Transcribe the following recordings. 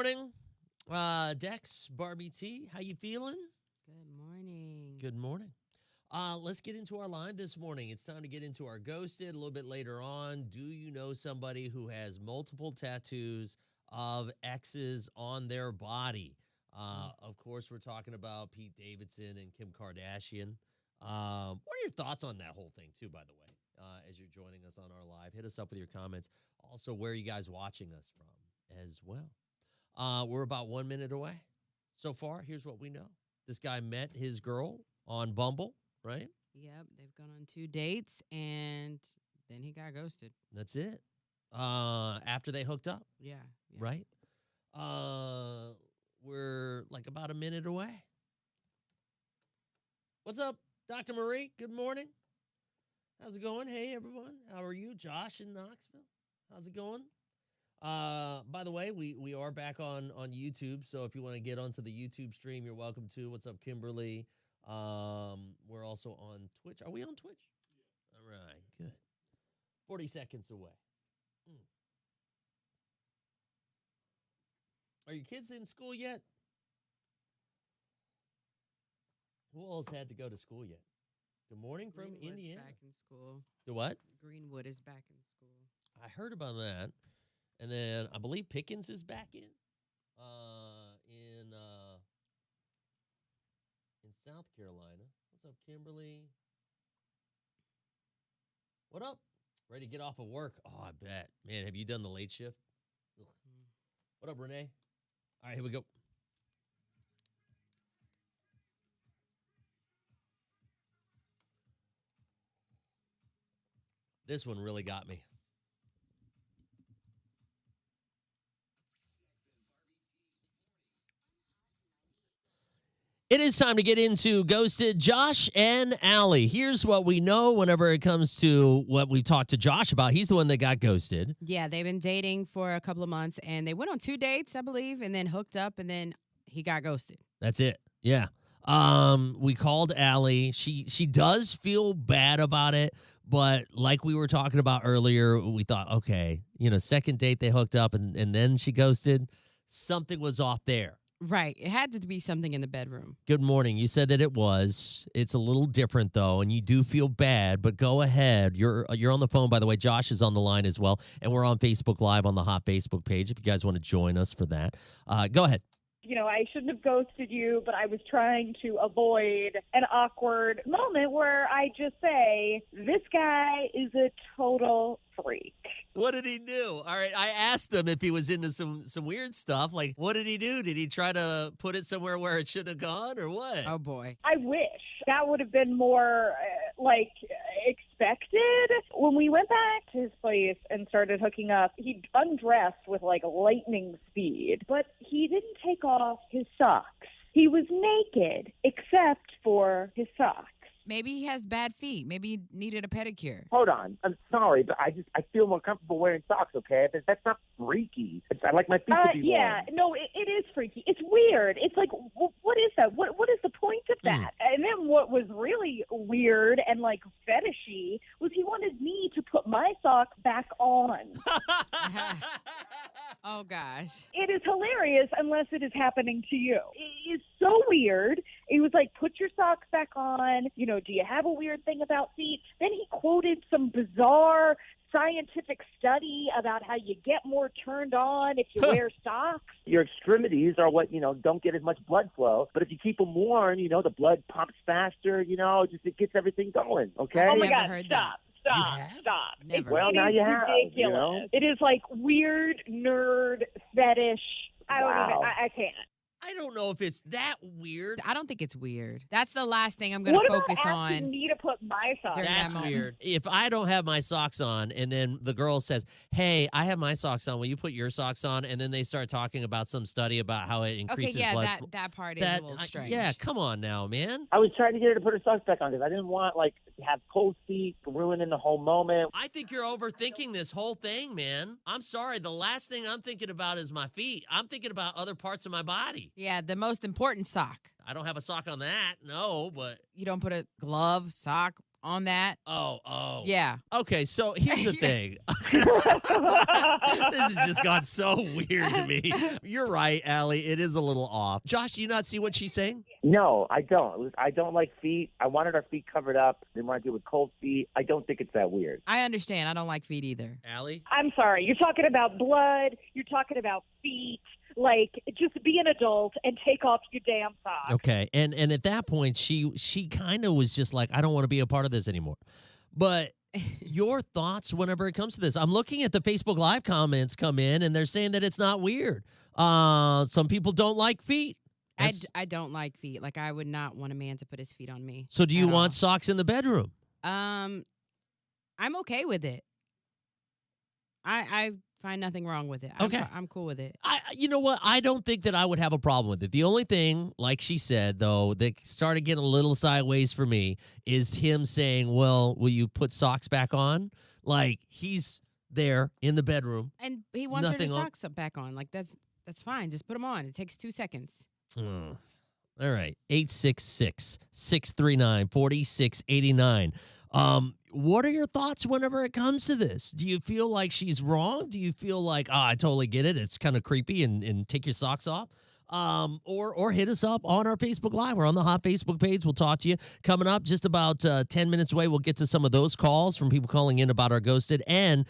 morning. Dex, Barbie T, how you feeling? Good morning. Good morning. Let's get into our line this morning. It's time to get into our ghosted a little bit later on. Do you know somebody who has multiple tattoos of X's on their body? Of course, we're talking about Pete Davidson and Kim Kardashian. What are your thoughts on that whole thing, too, by the way, as you're joining us on our live? Hit us up with your comments. Also, where are you guys watching us from as well? We're about 1 minute away. So far, here's what we know. This guy met his girl on Bumble, right? Yep, they've gone on 2 dates and then he got ghosted. That's it. After they hooked up, Yeah. right? We're like about a minute away. What's up, Dr. Marie? Good morning. How's it going? Hey, everyone. How are you? Josh in Knoxville. How's it going? By the way, we are back on YouTube, so if you want to get onto the YouTube stream, you're welcome to. What's up, Kimberly? We're also on Twitch. Are we on Twitch? Yeah. All right, good. 40 seconds away. Are your kids in school yet? Who else had to go to school yet? Good morning from Greenwood's Indiana. back in school. The what? Greenwood is back in school. I heard about that. And then I believe Pickens is back in South Carolina. What's up, Kimberly? What up? Ready to get off of work? Oh, I bet. Man, have you done the late shift? Ugh. What up, Renee? All right, here we go. This one really got me. It is time to get into Ghosted. Josh and Allie. Here's what we know whenever it comes to what we talked to Josh about. He's the one that got ghosted. Yeah, they've been dating for a couple of months and they went on 2 dates, I believe, and then hooked up and then he got ghosted. That's it. Yeah. We called Allie. She does feel bad about it, but like we were talking about earlier, we thought, okay, second date they hooked up and then she ghosted. Something was off there. Right. It had to be something in the bedroom. Good morning. You said that it was. It's a little different, though, and you do feel bad, but go ahead. You're on the phone, by the way. Josh is on the line as well, and we're on Facebook Live on the Hot Facebook page if you guys want to join us for that. Go ahead. I shouldn't have ghosted you, but I was trying to avoid an awkward moment where I just say, this guy is a total freak. What did he do? All right, I asked him if he was into some weird stuff. Like, what did he do? Did he try to put it somewhere where it shouldn't have gone or what? Oh, boy. I wish. That would have been more, expected. When we went back to his place and started hooking up, he undressed with, lightning speed. But he didn't take off his socks. He was naked, except for his socks. Maybe he has bad feet. Maybe he needed a pedicure. Hold on. I'm sorry, but I feel more comfortable wearing socks, okay? That's not freaky. I like my feet to be yeah. warm. No, it is freaky. It's weird. It's like, what is that? What is the point of that? And then what was really weird and, fetishy was he wanted me to put my socks back on. Oh, gosh. It is hilarious unless it is happening to you. It is so weird. It was like, put your socks back on. Do you have a weird thing about feet? Then he quoted some bizarre scientific study about how you get more turned on if you wear socks. Your extremities are what, don't get as much blood flow. But if you keep them warm, the blood pumps faster, it gets everything going, okay? Oh, my Never God, heard stop. that. Stop. Never. Well, now you have, ridiculous. It is like weird nerd fetish. I don't even, I can't. I don't know if it's that weird. I don't think it's weird. That's the last thing I'm going to What focus about asking on. me to put my socks During on? That's that moment. weird. If I don't have my socks on and then the girl says, hey, I have my socks on, will you put your socks on? And then they start talking about some study about how it Okay, increases yeah, blood that part is a little strange. yeah, come on now, man. I was trying to get her to put her socks back on because I didn't want, to have cold feet, ruining the whole moment. I think you're overthinking this whole thing, man. I'm sorry. The last thing I'm thinking about is my feet. I'm thinking about other parts of my body. Yeah, the most important sock. I don't have a sock on that, no, but You don't put a glove, sock on that. Oh. Yeah. Okay, so here's the thing. This has just gone so weird to me. You're right, Allie. It is a little off. Josh, do you not see what she's saying? No, I don't. I don't like feet. I wanted our feet covered up. Didn't want to deal with cold feet. I don't think it's that weird. I understand. I don't like feet either. Allie? I'm sorry. You're talking about blood. You're talking about feet. Like, just be an adult and take off your damn socks. Okay, and at that point, she kind of was just like, I don't want to be a part of this anymore. But your thoughts whenever it comes to this? I'm looking at the Facebook Live comments come in, and they're saying that it's not weird. Some people don't like feet. I don't like feet. Like, I would not want a man to put his feet on me. So do you at want socks in the bedroom? all. I'm okay with it. I find nothing wrong with it. Okay. I'm cool with it. You know what? I don't think that I would have a problem with it. The only thing, like she said, though, that started getting a little sideways for me is him saying, well, will you put socks back on? Like, he's there in the bedroom. And he wants her Nothing to on- socks back on. Like, that's fine. Just put them on. It takes 2 seconds. Oh. All right. 866-639-4689. What are your thoughts whenever it comes to this? Do you feel like she's wrong? Do you feel like, I totally get it. It's kind of creepy and take your socks off? Or hit us up on our Facebook Live. We're on the hot Facebook page. We'll talk to you. Coming up just about 10 minutes away, we'll get to some of those calls from people calling in about our ghosted. And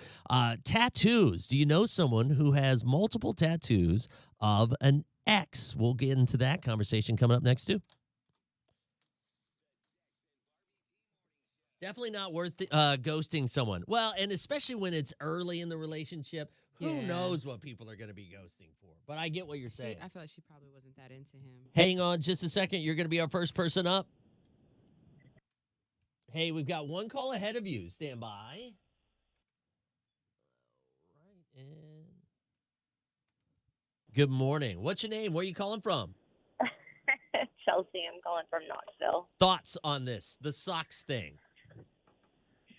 tattoos. Do you know someone who has multiple tattoos of an ex? We'll get into that conversation coming up next, too. Definitely not worth ghosting someone. Well, and especially when it's early in the relationship, who Yeah. knows what people are going to be ghosting for. But I get what you're saying. I feel like she probably wasn't that into him. Hang on just a second. You're going to be our first person up. Hey, we've got one call ahead of you. Stand by. All right, and good morning. What's your name? Where are you calling from? Chelsea, I'm calling from Knoxville. Thoughts on this, the socks thing?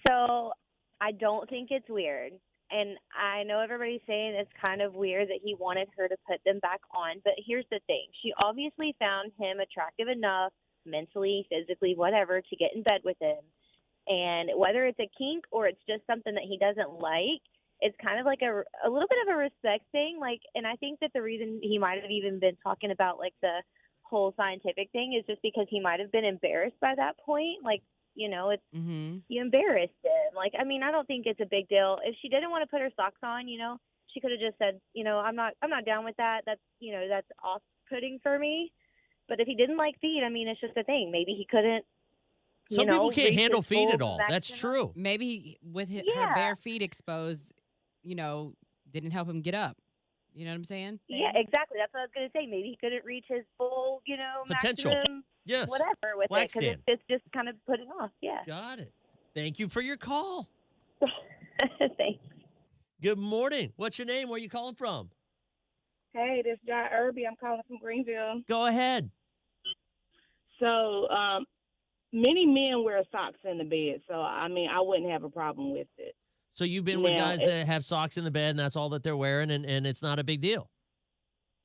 So I don't think it's weird. And I know everybody's saying it's kind of weird that he wanted her to put them back on. But here's the thing. She obviously found him attractive enough, mentally, physically, whatever, to get in bed with him. And whether it's a kink or it's just something that he doesn't like, it's kind of like a little bit of a respect thing. Like, and I think that the reason he might have even been talking about, like, the whole scientific thing is just because he might have been embarrassed by that point. Like, you know, it's Mm-hmm. you embarrassed him. Like, I mean, I don't think it's a big deal. If she didn't want to put her socks on, you know, she could have just said, you know, I'm not down with that. That's, you know, that's off-putting for me. But if he didn't like feet, I mean, it's just a thing. Maybe he couldn't. Some people can't handle feet at all. That's maximum. true. Maybe with her Yeah. bare feet exposed, you know, didn't help him get up. You know what I'm saying? Yeah, exactly. That's what I was going to say. Maybe he couldn't reach his full, you know, Potential. maximum Yes. whatever with Flag it because stand. it's just kind of putting off. Yeah. Got it. Thank you for your call. Thanks. Good morning. What's your name? Where are you calling from? Hey, this is John Irby. I'm calling from Greenville. Go ahead. So, many men wear socks in the bed, so I mean, I wouldn't have a problem with it. So you've been with Now, guys that have socks in the bed and that's all that they're wearing and it's not a big deal.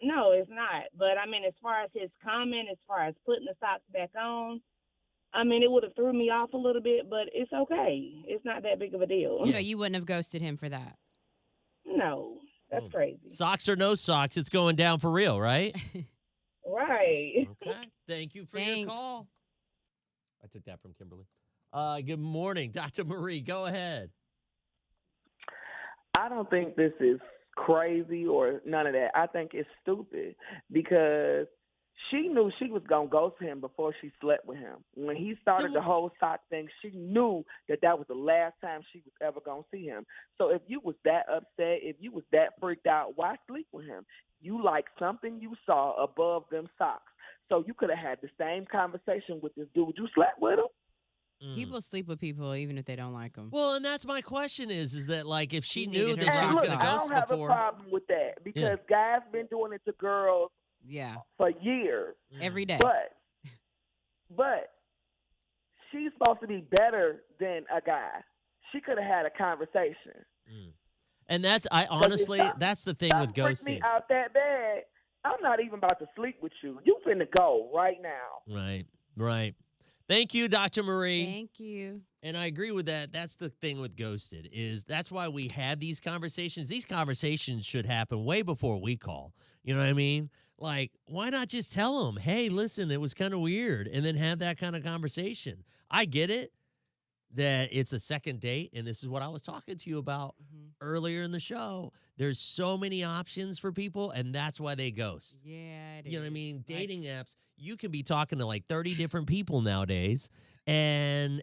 No, it's not. But I mean, as far as his comment, as far as putting the socks back on, I mean, it would have threw me off a little bit, but it's okay. It's not that big of a deal. So you wouldn't have ghosted him for that. No, that's Oh. crazy. Socks or no socks, it's going down for real, right? Right. Okay. Thank you for your Thanks. call. I took that from Kimberly. Good morning, Dr. Marie. Go ahead. I don't think this is crazy or none of that. I think it's stupid because she knew she was going to ghost him before she slept with him. When he started the whole sock thing, she knew that that was the last time she was ever going to see him. So if you was that upset, if you was that freaked out, why sleep with him? You like something you saw above them socks. So you could have had the same conversation with this dude. You slept with him? Mm. People sleep with people even if they don't like them. Well, and that's my question is that like if she She knew needed that her she And was socks going look, to I ghost don't have before. a problem with that because guys been doing it to girls Yeah, for years. every day. But she's supposed to be better than a guy. She could have had a conversation. And that's honestly stop- that's the thing Stop with freak me ghosting. out that bad. I'm not even about to sleep with you. You finna go right now. Right. Right. Thank you, Dr. Marie. Thank you. And I agree with that. That's the thing with Ghosted is that's why we have these conversations. These conversations should happen way before we call. You know what I mean? Like, why not just tell them, hey, listen, it was kind of weird, and then have that kind of conversation. I get it that it's a second date, and this is what I was talking to you about earlier in the show. There's so many options for people, and that's why they ghost. Yeah, it You know what I is. mean? Like, Dating apps, you can be talking to like 30 different people nowadays, and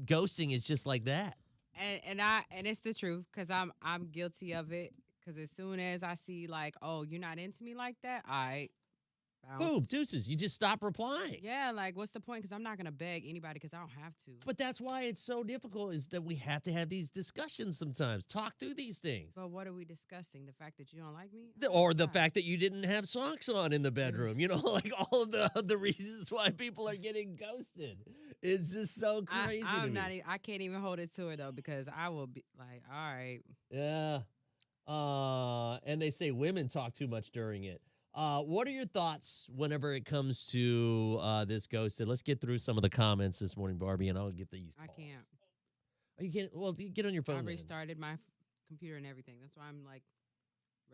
ghosting is just like that. and it's the truth because I'm guilty of it. Because as soon as I see like, oh, you're not into me like that, I Boom, bounce. deuces. You just stop replying. Yeah, like what's the point? Because I'm not gonna beg anybody because I don't have to. But that's why it's so difficult is that we have to have these discussions sometimes. Talk through these things. But what are we discussing? The fact that you don't like me, Or the Why? fact that you didn't have socks on in the bedroom. You know, like all of the reasons why people are getting ghosted. It's just so crazy to I'm me. not. I can't even hold it to it though because I will be like, all right. Yeah. And they say women talk too much during it. What are your thoughts whenever it comes to this ghosted? Let's get through some of the comments this morning, Barbie, and I'll get these I calls. can't. Oh, you can't. Well, you get on your I phone. then. restarted my computer and everything. That's why I'm like.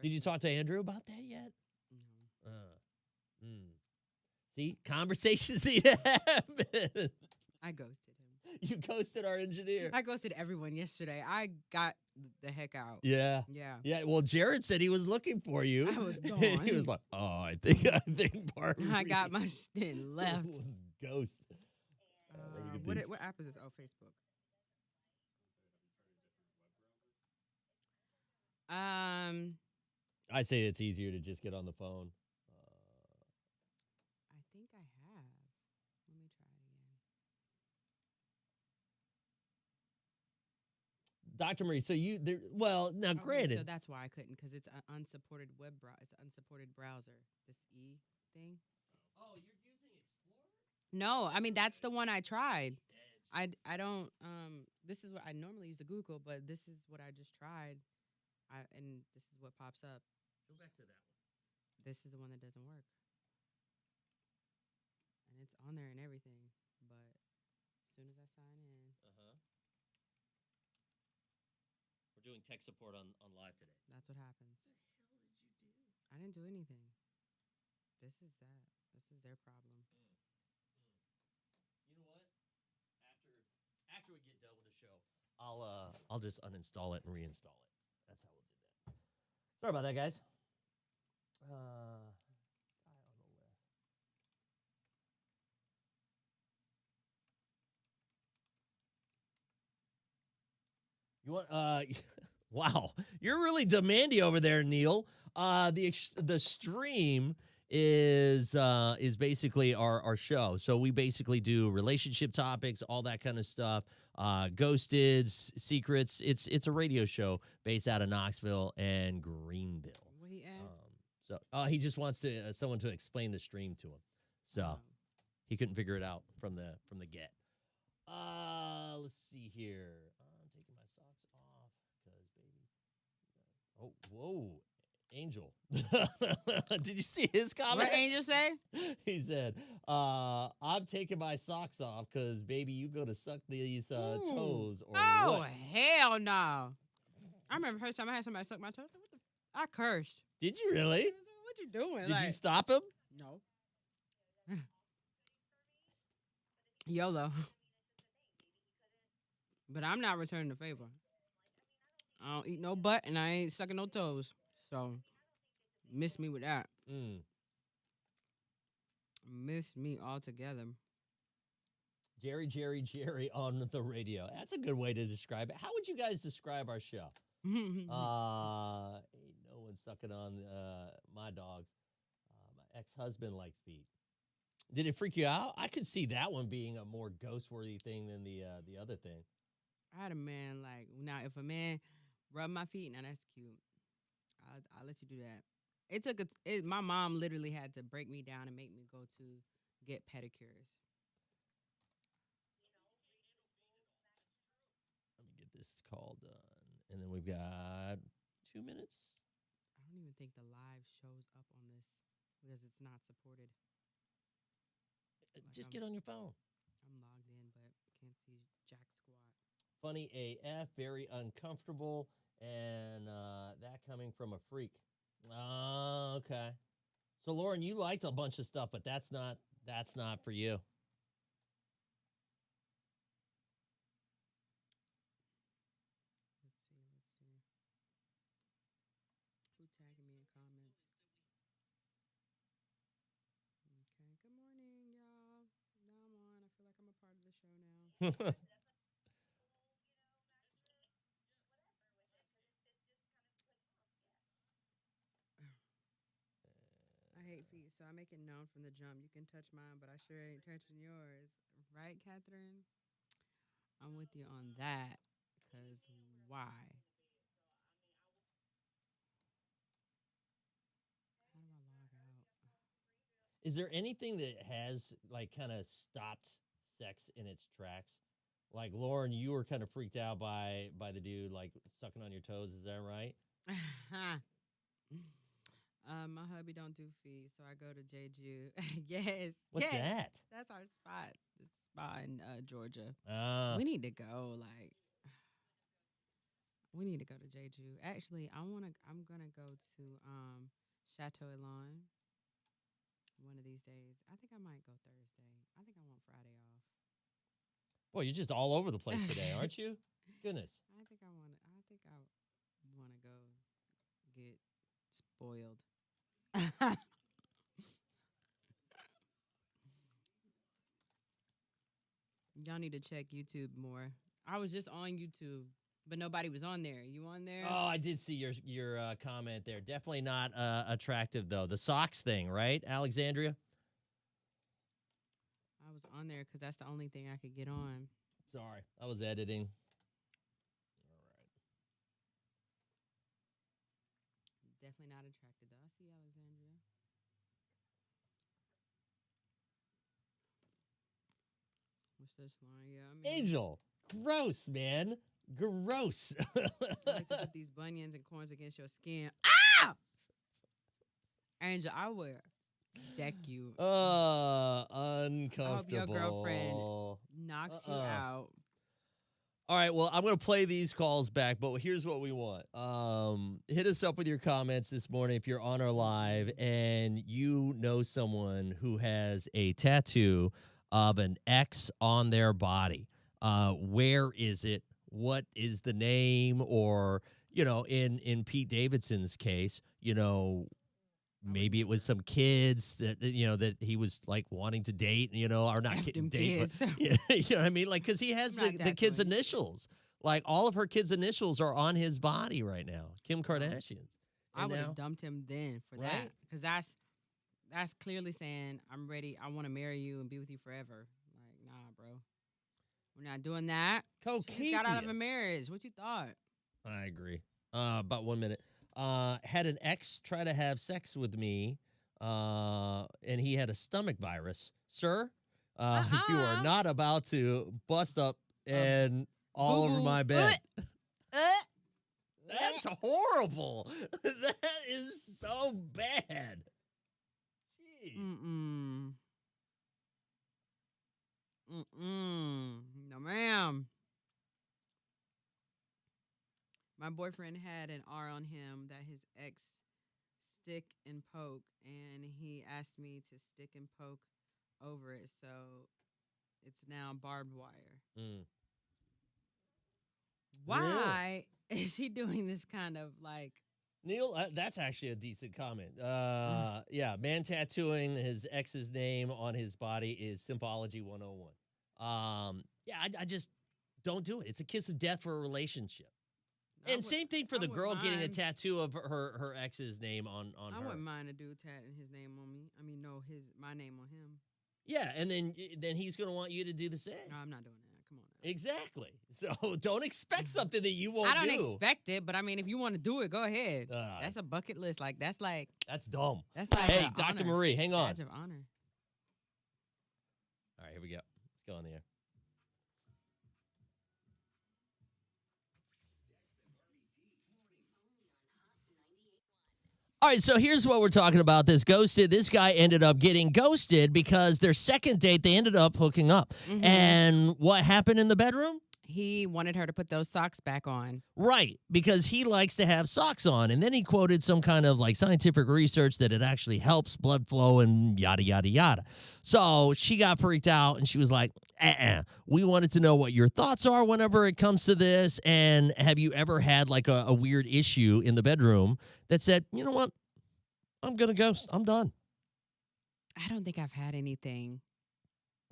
Did you resting. talk to Andrew about that yet? No. See, conversations need to happen. I ghosted him. You ghosted our engineer. I ghosted everyone yesterday. I got the heck out. Yeah. Yeah. Yeah. Well, Jared said he was looking for you. I was And he was gone. like, "Oh, I think Barbie." I got my shit and left. was ghost. Let me get these. What app is this? Oh, Facebook. I say it's easier to just get on the phone. I think I have. Let me try it again. Dr. Marie, so you there? Well, now Okay, granted, so that's why I couldn't because it's an unsupported web browser. It's an unsupported browser. This E thing. oh, you're using Explorer? No, I mean that's the one I tried. I don't this is what I normally use the Google, but this is what I just tried. And this is what pops up. Go back to that one. This is the one that doesn't work. And it's on there and everything, but as soon as I sign in, We're doing tech support on live today. that's what happens. I didn't do anything. This is that. This is their problem. You know what? After we get done with the show, I'll just uninstall it and reinstall it. That's how we'll do that. Sorry about that, guys. Guy on the left. You want wow, you're really demanding over there, Neil. The stream is basically our show. So we basically do relationship topics, all that kind of stuff. Ghosted, secrets. It's a radio show based out of Knoxville and Greenville. What he asked? So he just wants to someone to explain the stream to him. So he couldn't figure it out from the get. Let's see here. I'm taking my socks off because baby. Oh, whoa, Angel. Did you see his comment? What Angel say? He said, "I'm taking my socks off because baby, you go to suck these toes or Oh what?" hell no! I remember the first time I had somebody suck my toes. What the? I cursed. Did you really? What you doing? Did you Like, stop him? no. YOLO. But I'm not returning the favor. I don't eat no butt and I ain't sucking no toes. So miss me with that. Miss me altogether. Jerry on the radio. That's a good way to describe it. How would you guys describe our show? Ain't no one sucking on my dogs. My ex-husband liked feet. Did it freak you out? I could see that one being a more ghost-worthy thing than the other thing. I had a man like now if a man rub my feet, now that's cute. I'll let you do that. It took my mom literally had to break me down and make me go to get pedicures. Let me get this call done. And then we've got 2 minutes. I don't even think the live shows up on this because it's not supported. Just get on your phone. I'm live. Jack squat. Funny AF, very uncomfortable, and that coming from a freak. Oh, okay. So Lauren, you liked a bunch of stuff, but that's not for you. Let's see. Who tagging me in comments? Okay. Good morning, y'all. Now I'm on. I feel like I'm a part of the show now. I hate feet, so I make it known from the jump. You can touch mine, but I sure ain't touching yours. Right, Catherine? I'm with you on that. Because why? How do I log out? Is there anything that has like kind of stopped sex in its tracks? Like Lauren, you were kind of freaked out by the dude like sucking on your toes. Is that right? My hubby don't do feet, so I go to Jeju. Yes. What's yes. that? That's our spot. The spot in Georgia. Ah, We need to go. Like, we need to go to Jeju. Actually, I'm gonna go to Chateau Elan one of these days. I think I might go Thursday. I think I want Friday off. boy, you're just all over the place today, aren't you? Goodness. I think I want to go get spoiled. Y'all need to check YouTube more. I was just on YouTube, but nobody was on there. You on there? Oh, I did see your comment there. Definitely not attractive though. The socks thing, right, Alexandria? I was on there because that's the only thing I could get on. Sorry, I was editing. All right. Definitely not attracted though. I see Alexandria. What's this line? Yeah, I mean, Angel, gross, man, gross. I like to put these bunions and corns against your skin. Ah! Angel, I would deck you. Uncomfortable. your girlfriend knocks you out. All right, well, I'm going to play these calls back, but here's what we want. Hit us up with your comments this morning if you're on our live and you know someone who has a tattoo of an X on their body. Where is it? What is the name? Or, in Pete Davidson's case, maybe it was some kids that he was like wanting to date, or not Them date, kids. but, you know what I mean? Like, because he has I'm not the kids' tattooing. initials. Like, all of her kids' initials are on his body right now. Kim Kardashian's. I And would now- have dumped him then for that. Right? Because that's clearly saying, I'm ready. I want to marry you and be with you forever. Like, nah, bro. We're not doing that. She just got out of Coquina. a marriage. What you thought? I agree. About 1 minute. Had an ex try to have sex with me, and he had a stomach virus. Sir, you are not about to bust up and all over boo-boo. my bed. That's horrible. That is so bad. Jeez. No, ma'am. My boyfriend had an R on him that his ex stick and poke, and he asked me to stick and poke over it, so it's now barbed wire. Mm. Why is he doing this kind of like? Neil, that's actually a decent comment. Yeah, man tattooing his ex's name on his body is Symbology 101. Yeah, I just don't do it. It's a kiss of death for a relationship. And same thing for I the wouldn't girl getting a mind. tattoo of her ex's name on I her. wouldn't mind a dude tatting his name on me. I mean, no, my name on him. Yeah, and then he's gonna want you to do the same. No, I'm not doing that. Come on now. Exactly. So don't expect something that you won't I don't do. expect it, but I mean, if you want to do it, go ahead. Uh, That's a bucket list. That's dumb. like Hey, a Dr. honor. Marie, hang on. Badge of honor. All right, here we go. Let's go on the air. All right, so here's what we're talking about. This ghosted. This guy ended up getting ghosted because their second date, they ended up hooking up. And what happened in the bedroom? He wanted her to put those socks back on. Right, because he likes to have socks on. And then he quoted some kind of like scientific research that it actually helps blood flow and yada, yada, yada. So she got freaked out and she was like, we wanted to know what your thoughts are whenever it comes to this. And have you ever had like a weird issue in the bedroom that said, you know what? I'm going to ghost. I'm done. I don't think I've had anything.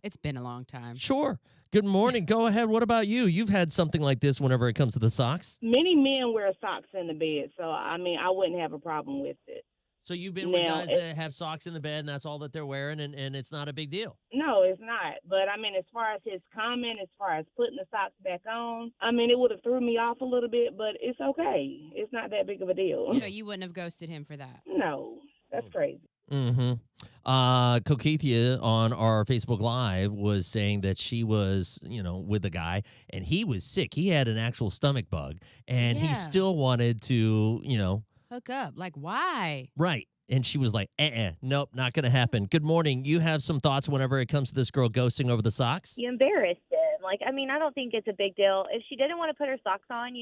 It's been a long time. Sure. Good morning. Go ahead. What about you? You've had something like this whenever it comes to the socks. Many men wear socks in the bed, so I mean, I wouldn't have a problem with it. So you've been with Now, guys that have socks in the bed and that's all that they're wearing and it's not a big deal. No, it's not. But I mean, as far as his comment, as far as putting the socks back on, I mean, it would have threw me off a little bit, but it's okay. It's not that big of a deal. So you wouldn't have ghosted him for that? No, that's crazy. Mm-hmm. Kokethia on our Facebook Live was saying that she was, with the guy and he was sick. He had an actual stomach bug and he Yeah. still wanted to, Hook up. Like, why? right. And she was like, nope, not going to happen. Good morning. You have some thoughts whenever it comes to this girl ghosting over the socks? You embarrassed him. Like, I mean, I don't think it's a big deal. If she didn't want to put her socks on,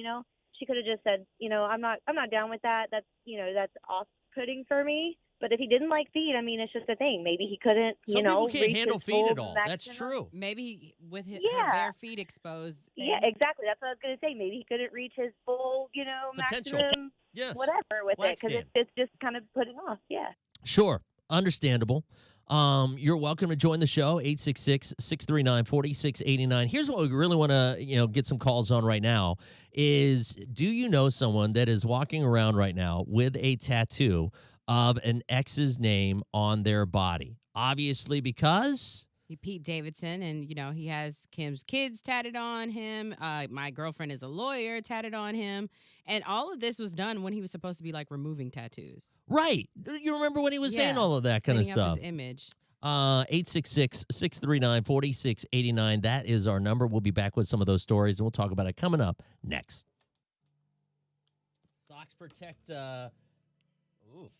she could have just said, I'm not down with that. That's, that's off-putting for me. But if he didn't like feet, I mean, it's just a thing. Maybe he couldn't, Some people can't reach handle his feet full at all. That's maximum. true. Maybe with her Yeah. bare feet exposed. Yeah, exactly. That's what I was going to say. Maybe he couldn't reach his full, Potential. maximum, Yes. whatever with Flag it, because stand. it's just kind of putting off. Yeah. Sure. Understandable. You're welcome to join the show, 866-639-4689. Here's what we really want to, get some calls on right now is, do you know someone that is walking around right now with a tattoo of an ex's name on their body? Obviously because... He Pete Davidson, and he has Kim's kids tatted on him. My girlfriend is a lawyer tatted on him, and all of this was done when he was supposed to be like removing tattoos. Right. You remember when he was saying Yeah. all of that kind of Cleaning up stuff? his image. 866-639-4689. That is our number. We'll be back with some of those stories, and we'll talk about it coming up next. Socks protect. Oof.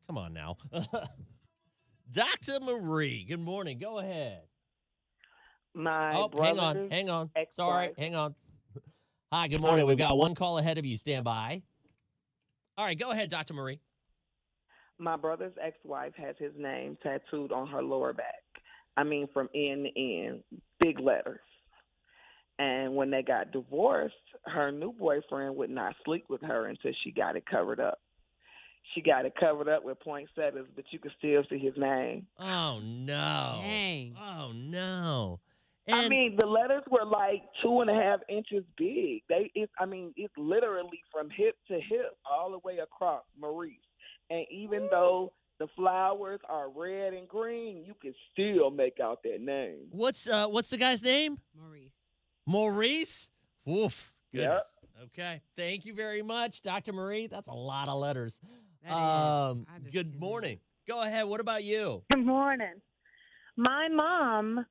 Come on now. Dr. Marie, good morning. Go ahead. My hang brother's on. ex-wife. Sorry, hang on. Hi, good morning. We've got one call ahead of you. Stand by. All right, go ahead, Dr. Marie. My brother's ex-wife has his name tattooed on her lower back. I mean, from end to end, big letters. And when they got divorced, her new boyfriend would not sleep with her until she got it covered up. She got it covered up with poinsettias, but you could still see his name. Oh, no. Dang. Oh, no. I mean, the letters were like 2.5 inches big. It's literally from hip to hip all the way across Maurice. And even though the flowers are red and green, you can still make out that name. What's the guy's name? Maurice. Maurice? Oof. Yep. Goodness. Okay. Thank you very much, Dr. Marie. That's a lot of letters. That is. I just Good cannot. morning. Go ahead. What about you? Good morning. My mom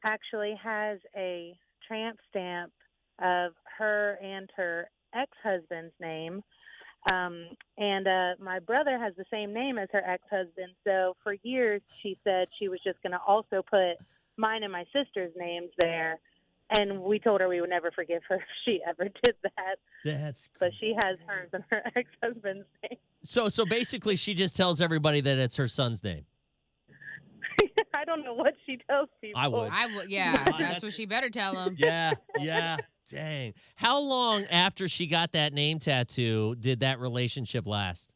actually has a tramp stamp of her and her ex-husband's name. And my brother has the same name as her ex-husband. So for years, she said she was just going to also put mine and my sister's names there. And we told her we would never forgive her if she ever did that. That's But she has hers and her ex-husband's name. So basically she just tells everybody that it's her son's name. I don't know what she tells people. I would. I would. Yeah, That's- that's what she better tell him. Yeah. Dang. How long after she got that name tattoo did that relationship last?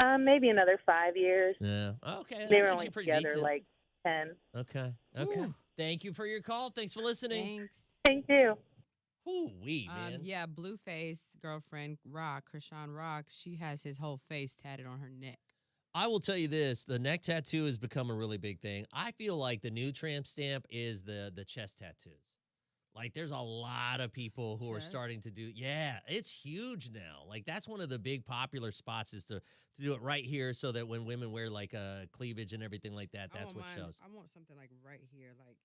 Maybe another 5 years. Yeah. Okay. That's They were actually only pretty together decent. like 10. Okay. Ooh. Thank you for your call. Thanks for listening. Thanks. Thank you. Ooh-wee, man. Yeah, Blueface girlfriend Rock, Krishan Rock, she has his whole face tatted on her neck. I will tell you this, the neck tattoo has become a really big thing. I feel like the new tramp stamp is the chest tattoos. Like there's a lot of people who are Chest? starting to do, yeah, it's huge now. Like that's one of the big popular spots is to do it right here so that when women wear like a cleavage and everything like that, that's what shows. I want something like right here, like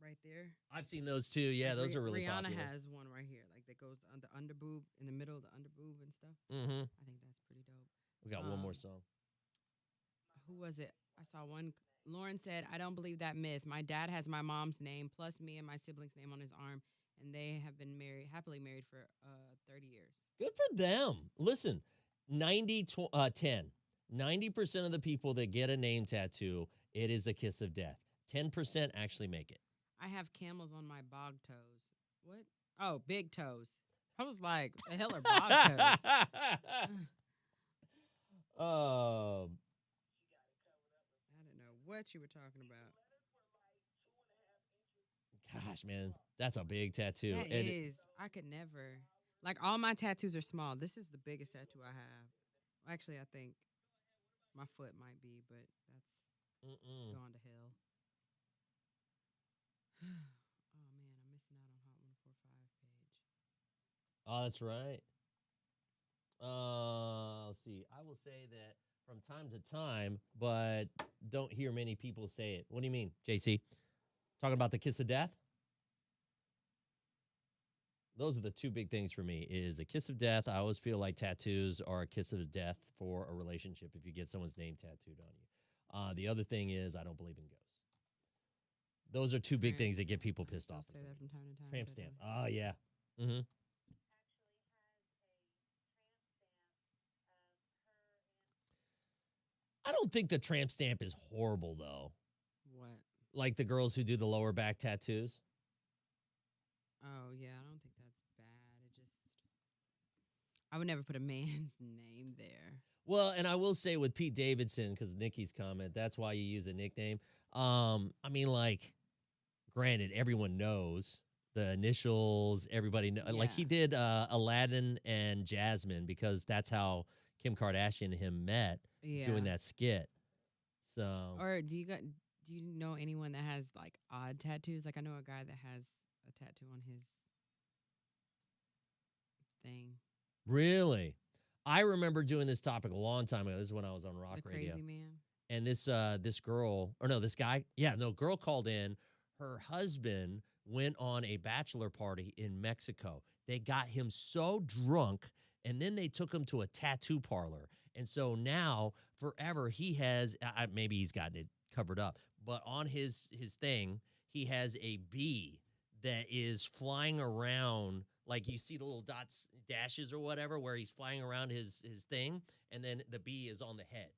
right there. I've seen those too. Yeah, Like, those are really Rihanna popular. has one right here, like that goes on the underboob, in the middle of the underboob and stuff. Mm-hmm. I think that's pretty dope. We got one more Um, song. Who was it? I saw one. Lauren said, "I don't believe that myth. My dad has my mom's name plus me and my siblings' name on his arm, and they have been happily married for 30 years." Good for them. Listen, 10. 90% of the people that get a name tattoo, it is the kiss of death. 10% actually make it. I have camels on my bog toes. What? Oh, big toes. I was like, the hell are bog toes? Um, I don't know what you were talking about. gosh, man, that's a big tattoo. That And is. I could never. Like, all my tattoos are small. This is the biggest tattoo I have. Actually, I think my foot might be, but that's mm-mm. gone to hell. Oh, man, I'm missing out on Hot 145 page. Oh, that's right. Let's see. I will say that from time to time, but don't hear many people say it. What do you mean, JC? Talking about the kiss of death? Those are the two big things for me is the kiss of death. I always feel like tattoos are a kiss of death for a relationship if you get someone's name tattooed on you. The other thing is I don't believe in ghosts. Those are two big things that get people pissed I'll off. say that from time to time. Tramp but, stamp. Oh, yeah. Mm-hmm. I don't think the tramp stamp is horrible, though. What? Like the girls who do the lower back tattoos. Oh, yeah, I don't think that's bad. It just, I would never put a man's name there. Well, and I will say with Pete Davidson, because Nikki's comment, that's why you use a nickname. I mean, like, granted, everyone knows the initials. Everybody know, like he did Aladdin and Jasmine because that's how Kim Kardashian and him met doing that skit. So, Or do you know anyone that has like odd tattoos? Like I know a guy that has a tattoo on his thing. really, I remember doing this topic a long time ago. This is when I was on Rock The Radio. crazy man. And this girl, or no, this guy, girl called in. Her husband went on a bachelor party in Mexico. They got him so drunk, and then they took him to a tattoo parlor. And so now, forever, he has, maybe he's gotten it covered up, but on his thing, he has a bee that is flying around. Like you see the little dots, dashes or whatever, where he's flying around his thing, and then the bee is on the head.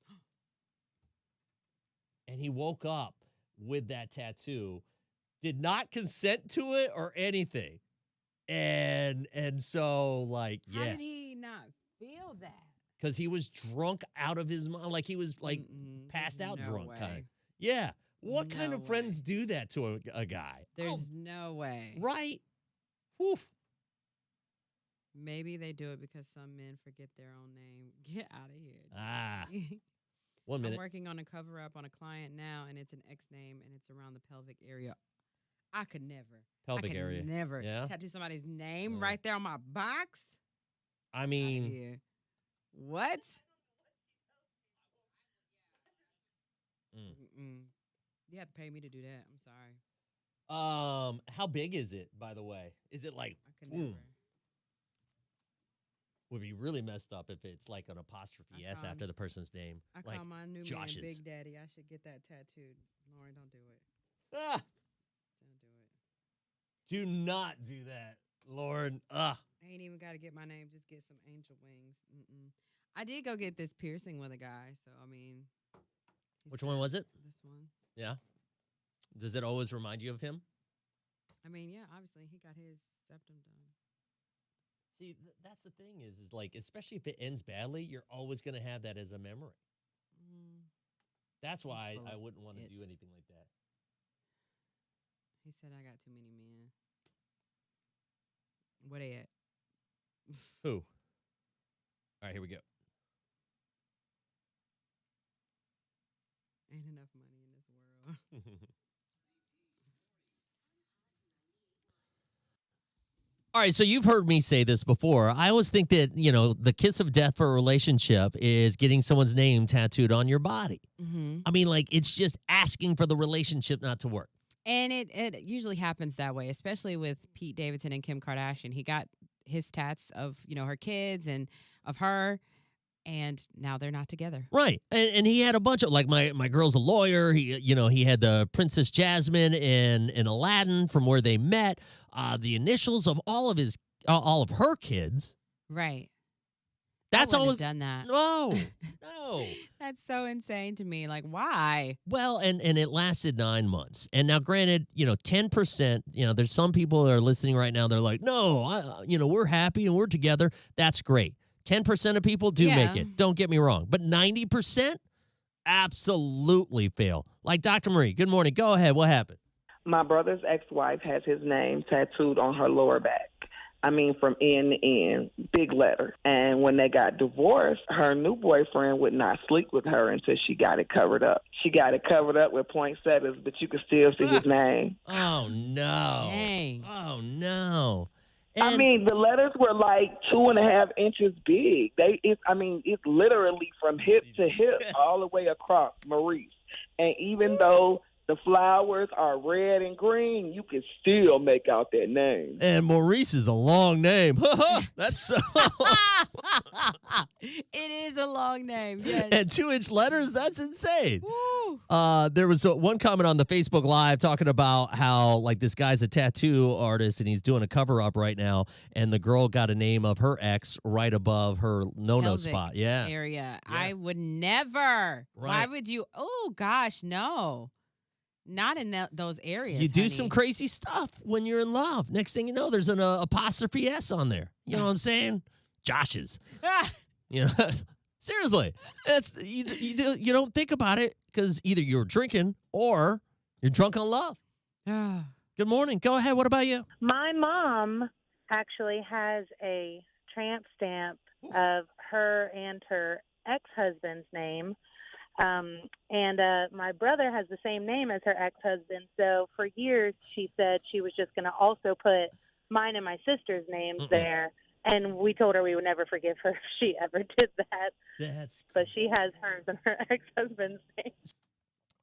And he woke up with that tattoo, did not consent to it or anything. And so, like, How yeah. did he not feel that? Because he was drunk out of his mind. Like, he was, like, Mm-mm, passed there's out no drunk way. kind of. Yeah. What kind No of friends way. do that to a guy? There's no way. Right? Whew. Maybe they do it because some men forget their own name. Get out of here. Ah. 1 I'm minute. working on a cover up on a client now, and it's an X name, and it's around the pelvic area. I could never. Pelvic I could area. never Yeah? tattoo somebody's name Oh. right there on my box. I Outta mean, here. What? Mm. Mm-mm. You have to pay me to do that. I'm sorry. how big is it, by the way? Is it like, I could boom? never. Would be really messed up if it's like an apostrophe I S call after the person's name. I like call my new Josh's. man Big Daddy. I should get that tattooed. Lauren, don't do it. Ah, Don't do it. do not do that, Lauren. Ah, I ain't even got to get my name. Just get some angel wings. Mm-mm. I did go get this piercing with a guy. So, I mean. he which said- one was it? This one. Yeah. Does it always remind you of him? I mean, yeah, obviously he got his septum done. See, that's the thing is like, especially if it ends badly, you're always going to have that as a memory. Mm. That's why full I of wouldn't want to it. do anything like that. He said I got too many men. Where they at? Who? All right, here we go. Ain't enough money in this world. All right, so you've heard me say this before. I always think that, the kiss of death for a relationship is getting someone's name tattooed on your body. Mm-hmm. I mean, like, it's just asking for the relationship not to work. And it usually happens that way, especially with Pete Davidson and Kim Kardashian. He got his tats of, her kids and of her, and now they're not together. Right. And he had a bunch of, like, my girl's a lawyer. He had the Princess Jasmine in Aladdin from where they met. The initials of all of her kids. Right. That's I wouldn't always have done that. No. That's so insane to me. Like, why? Well, and it lasted 9 months. And now, granted, 10%, there's some people that are listening right now. They're like, no, we're happy and we're together. That's great. 10% of people do make it. Don't get me wrong. But 90% absolutely fail. Like Dr. Marie, good morning. Go ahead. What happened? My brother's ex-wife has his name tattooed on her lower back. I mean, from end to end, big letter. And when they got divorced, her new boyfriend would not sleep with her until she got it covered up. She got it covered up with poinsettias, but you could still see his name. Oh, no. Dang. Oh, no. I mean, the letters were like 2.5 inches big. It's literally from hip to hip all the way across Maurice. And even though the flowers are red and green, you can still make out that name. And Maurice is a long name. That's so. It is a long name. Yes. And 2-inch letters? That's insane. Woo. There was one comment on the Facebook Live talking about how, like, this guy's a tattoo artist and he's doing a cover up right now, and the girl got a name of her ex right above her no-no Pelvic spot. Yeah. Area. I would never. Right. Why would you? Oh, gosh, no. Not in those areas. You do honey. some crazy stuff when you're in love. Next thing you know, there's an apostrophe S on there. You know what I'm saying? Josh's. Seriously. That's you don't think about it because either you're drinking or you're drunk on love. Good morning. Go ahead. What about you? My mom actually has a tramp stamp of her and her ex-husband's name. And my brother has the same name as her ex-husband. So for years, she said she was just going to also put mine and my sister's names there. And we told her we would never forgive her if she ever did that. But she has hers and her ex-husband's name.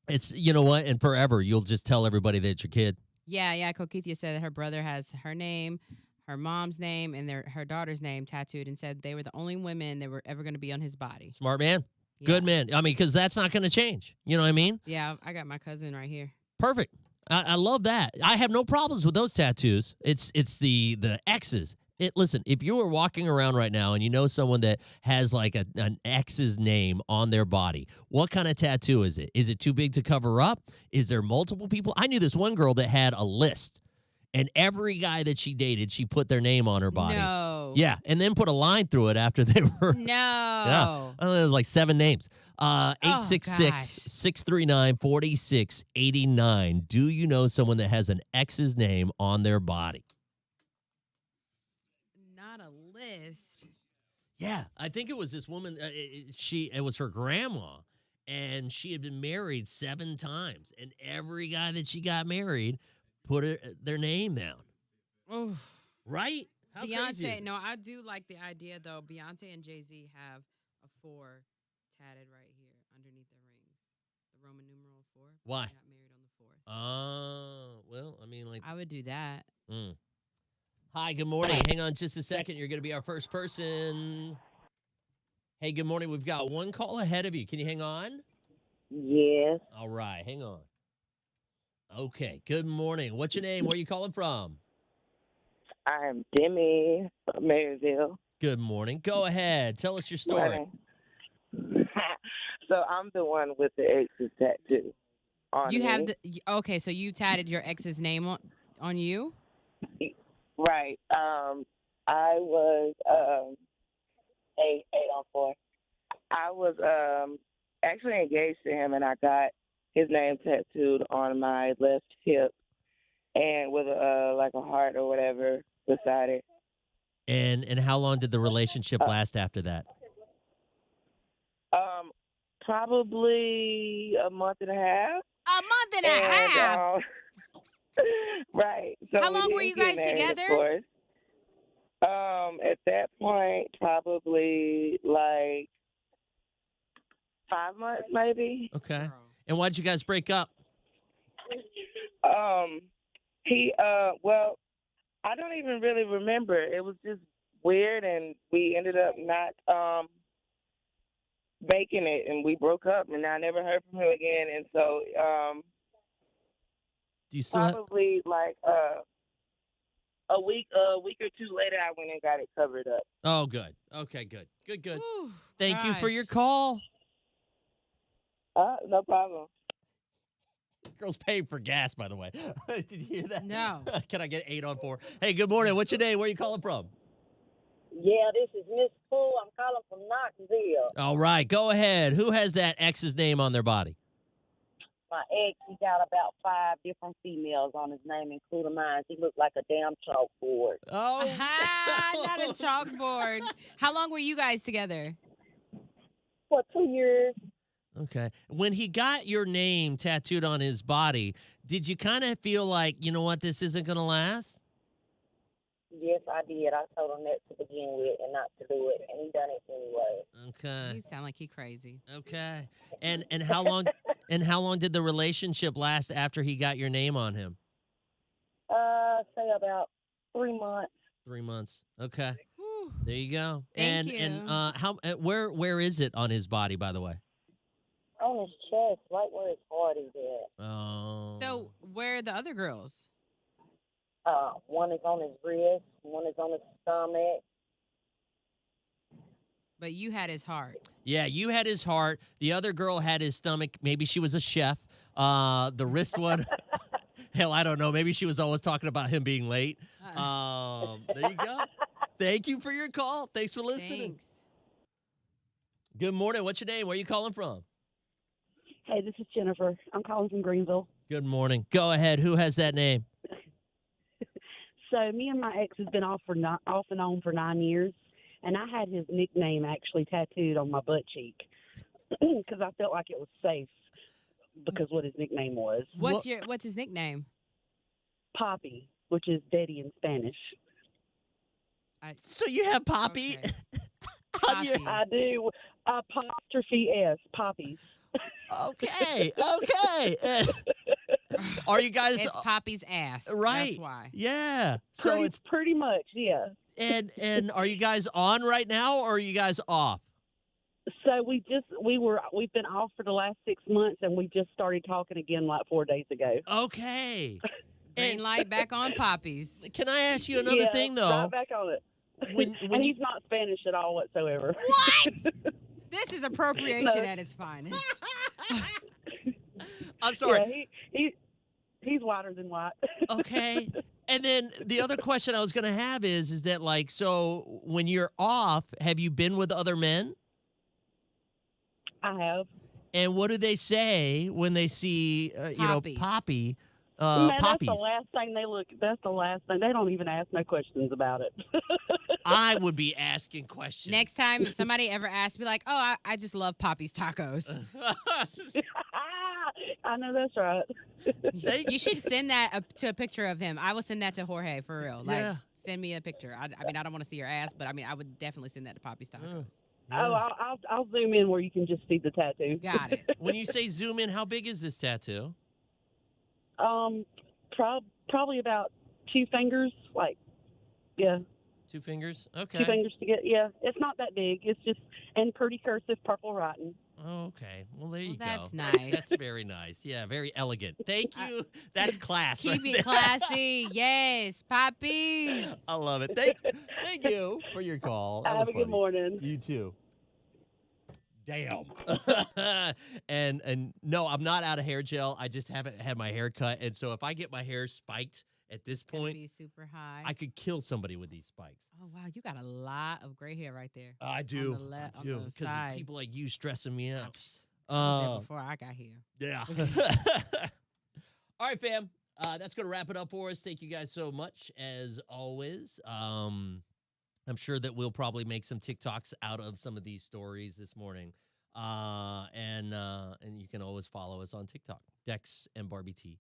It's, you know what? And forever, you'll just tell everybody that it's your kid. Yeah. Kokithia said that her brother has her name, her mom's name, and her daughter's name tattooed, and said they were the only women that were ever going to be on his body. Smart man. Yeah. Good man. I mean, because that's not going to change. You know what I mean? Yeah, I got my cousin right here. Perfect. I love that. I have no problems with those tattoos. It's the X's. Listen, if you were walking around right now and you know someone that has like an X's name on their body, what kind of tattoo is it? Is it too big to cover up? Is there multiple people? I knew this one girl that had a list, and every guy that she dated, she put their name on her body. No. Yeah, and then put a line through it after they were. No. Yeah. I don't know, it was like 7 names. 866-639-4689. Do you know someone that has an X's name on their body? Not a list. Yeah, I think it was this woman. It was her grandma, and she had been married 7 times, and every guy that she got married put their name down. Oh, right? How crazy is Beyonce. it? No, I do like the idea though. Beyonce and Jay-Z have a 4 tatted right here underneath their rings. The Roman numeral 4. Why? They got married on the 4th. Well, I mean, like. I would do that. Hi, good morning. Hang on just a second. You're going to be our first person. Hey, good morning. We've got one call ahead of you. Can you hang on? Yes. All right, hang on. Okay, good morning. What's your name? Where are you calling from? I'm Demi from Maryville. Good morning. Go ahead. Tell us your story. So I'm the one with the ex's tattoo on You me. have okay, so you tatted your ex's name on you? Right. I was 8 on 4. I was actually engaged to him, and I got his name tattooed on my left hip, and with like a heart or whatever beside it. And how long did the relationship last after that? Probably a month and a half. A month and a half. Right. So how long were you guys married, together? Of course. At that point, probably like 5 months, maybe. Okay. And why'd you guys break up? Um, well, I don't even really remember. It was just weird, and we ended up not making it, and we broke up, and I never heard from him again. And so, Do you still have? probably like a week or two later, I went and got it covered up. Oh, good. Okay, good. Good. Whew, Thank you for gosh. your call. No problem. Girls paying for gas, by the way. Did you hear that? No. Can I get 8 on 4? Hey, good morning. What's your name? Where are you calling from? Yeah, this is Miss Poole. I'm calling from Knoxville. All right, go ahead. Who has that ex's name on their body? My ex, he got about 5 different females on his name, including mine. He looked like a damn chalkboard. Oh, Not a chalkboard. How long were you guys together? For 2 years, Okay. When he got your name tattooed on his body, did you kind of feel like, you know what, this isn't going to last? yes, I did. I told him that to begin with and not to do it, and he done it anyway. Okay. You sound like he crazy. Okay. And how long did the relationship last after he got your name on him? Say about 3 months. 3 months. Okay. Whew. There you go. Thank And you. how where is it on his body, by the way? On his chest, right where his heart is at. Oh. So where are the other girls? One is on his wrist, one is on his stomach. But you had his heart. Yeah, you had his heart. The other girl had his stomach. Maybe she was a chef. The wrist one, hell, I don't know. Maybe she was always talking about him being late. There you go. Thank you for your call. Thanks for listening. Thanks. Good morning. What's your name? Where are you calling from? Hey, this is Jennifer. I'm calling from Greenville. Good morning. Go ahead. Who has that name? So me and my ex has been off and on for 9 years, and I had his nickname actually tattooed on my butt cheek because I felt like it was safe because what his nickname was. What's his nickname? Poppy, which is Daddy in Spanish. So you have Poppy? Okay. On your- Poppy. I do. Apostrophe S, Poppies. Okay. And are you guys It's Poppy's ass. right? That's why. Yeah. So Pretty, it's pretty much, yeah. and are you guys on right now or are you guys off? So we've been off for the last 6 months, and we just started talking again like 4 days ago. Okay. Green And light back on Poppy's. can I ask you another Yeah, thing though? right back on it. When And you he's not Spanish at all whatsoever. What? This is appropriation No. at its finest. I'm sorry. Yeah, he's whiter than white. Okay. And then the other question I was going to have is that like, so when you're off, have you been with other men? I have. And what do they say when they see, Poppies. Poppy, Man, Poppies? That's the last thing they look. That's the last thing. They don't even ask no questions about it. I would be asking questions. Next time, if somebody ever asks me, like, oh, I just love Poppy's tacos. I know that's right. You should send that to a picture of him. I will send that to Jorge for real. Like, Yeah. send me a picture. I mean, I don't want to see your ass, but I mean, I would definitely send that to Poppy's tacos. Oh, I'll zoom in where you can just see the tattoo. Got it. When you say zoom in, how big is this tattoo? Probably about 2 fingers. Like, yeah, 2 fingers? 2 Okay. fingers to get. Yeah, it's not that big. It's just in pretty cursive purple writing. Okay. Well, there you go. That's nice. That's very nice. Yeah, very elegant. Thank you. That's class. Keep right it there. classy. Yes, Poppy's. I love it. Thank you for your call. That Have was a good funny. morning. You too. Damn. and no, I'm not out of hair gel. I just haven't had my hair cut. And so if I get my hair spiked at this Gonna point, be super high. I could kill somebody with these spikes. Oh wow, you got a lot of gray hair right there. I do. On the left, I do. on the Because side. people like you stressing me out. I was there before I got here. Yeah. All right, fam. That's going to wrap it up for us. Thank you guys so much, as always. I'm sure that we'll probably make some TikToks out of some of these stories this morning. And you can always follow us on TikTok, Dex and Barbie T,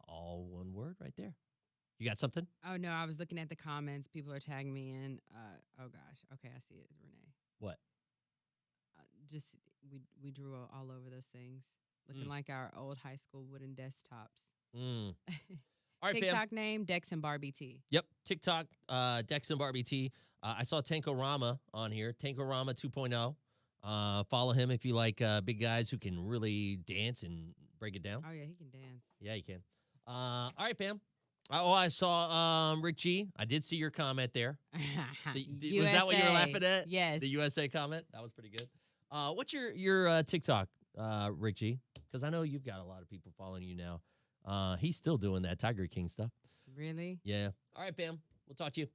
all one word right there. You got something? Oh no, I was looking at the comments. People are tagging me in. Oh gosh. Okay, I see it, Renee. What? We drew all over those things, looking like our old high school wooden desktops. Mm. All right, TikTok fam. name Dex and Barbie T. Yep, TikTok, Dex and Barbie T. I saw Tanko Rama on here, Tanko Rama 2.0. Follow him if you like big guys who can really dance and break it down. Oh yeah, he can dance. Yeah, you can. All right, Pam. Oh, I saw Rick G. I did see your comment there. Was that what you were laughing at? Yes. The USA comment? That was pretty good. What's your TikTok, Rick G? Because I know you've got a lot of people following you now. He's still doing that Tiger King stuff. Really? Yeah. All right, Pam. We'll talk to you.